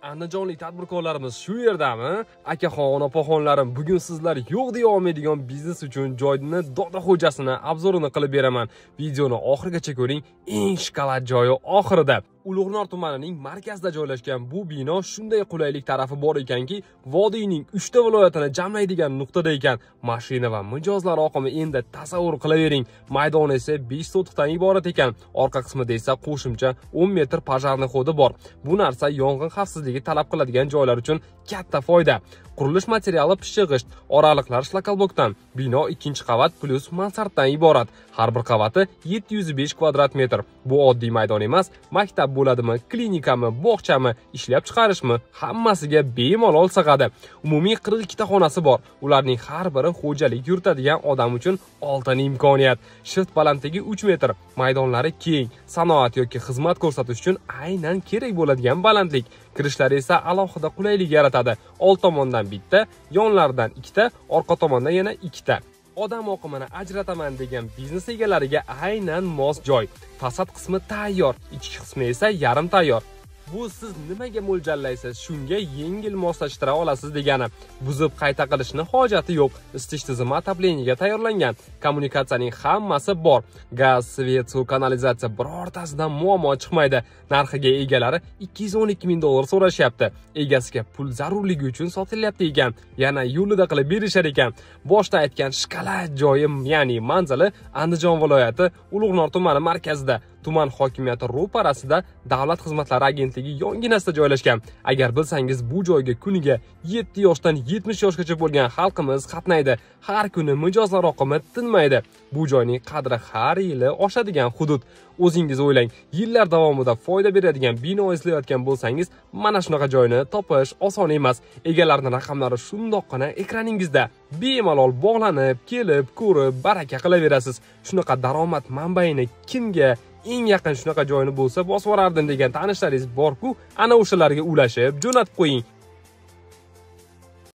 Andijonlik tadbirkorlarimiz shu yerdami? Akaxon, opaxonlarim, bugun sizlar yo'q deya olmaydigan biznes uchun joyni Doda xo'jasini obzorini qilib beraman. Videoni oxirigacha ko'ring. Eng shikolat joyi oxirida. Ulug'nor tumanining markazida joylashgan bu bino shunday qulaylik tarafi bor ekanki, vodiyning 3 ta viloyatini jamlaydigan nuqtada ekan. Mashina va mijozlar oqimi endi tasavvur qilavering. Maydoni esa 5 sotixdan iborat ekan. Orqa qismida esa qo'shimcha 10 metr pojarniy xodi bor. Bu narsa yong'in xavfsizligi talab qiladigan joylar uchun katta foyda. Qurilish materiali pishig'isht, oraliqlar shlakalbokdan. Bino 2-qavat plus mansarddan iborat. Har bir qavati 705 kvadrat metr. Bu oddiy maydon emas, maktab bo'ladimi, klinikami, bog'chami, ishlab chiqarishmi, hammasiga bemalol sig'adi. Umumiy 42 ta xonasi bor. Ularning har biri xo'jalik yuritadigan odam uchun oltin imkoniyat. Shift balandligi 3 metr. Maydonlari keng, sanoat yoki xizmat ko'rsatish uchun aynan kerak bo'ladigan balandlik. Kirishlari esa alohida qulaylik yaratadi. Old tomondan bitta, yonlaridan 2 ta, orqa tomondan yana 2 ta. Odam oqimini ajrataman degan biznes egalariga aynan mos joy. Fasad qismi tayyor, ichki qismi esa yarim tayyor. Bu siz nimaga mo'ljallaysiz, shunga yengil moslashtira olasiz degani. Buzib qayta qilishni hojati yo'q. Isitish tizimi otopleniyaga tayyorlangan. Kommunikatsiyaning hammasi bor. Gaz, svet, suv, kanalizatsiya birortasidan muammo chiqmaydi. Narxiga egalari 212 ming dollar so'rashyapti. Egasiga pul zarurligi uchun sotilyapti ekan. Yana yo'lida qilib berishar ekan. Boshda aytgan shikolat joyim, ya'ni manzili Andijon viloyati Ulug'nor tumani markazida. Tuman hokimiyati ro'parasida Davlat xizmatlari agentligi yonginasida joylashgan. Agar bilsangiz, bu joyga kuniga 7 yoshdan 70 yoshgacha bo'lgan xalqimiz qatnaydi. Har kuni mijozlar oqimi tinmaydi. Bu joyning qadri har yili oshadigan hudud. O'zingiz o'ylang, yillar davomida foyda beradigan bino izlayotgan bo'lsangiz, mana shunaqa joyni topish oson emas. Egalarning raqamlari shundoqqina ekraningizda. Bemalol bog'lanib, kelib, ko'rib, baraka qilaverasiz. Shunaqa daromad manbaini kimga eng yaqin shunaqa joyni bo'lsa bosib yuborardim degan tanishlaringiz bor-ku, ana o'shalarga ulashib, jo'natib qo'ying.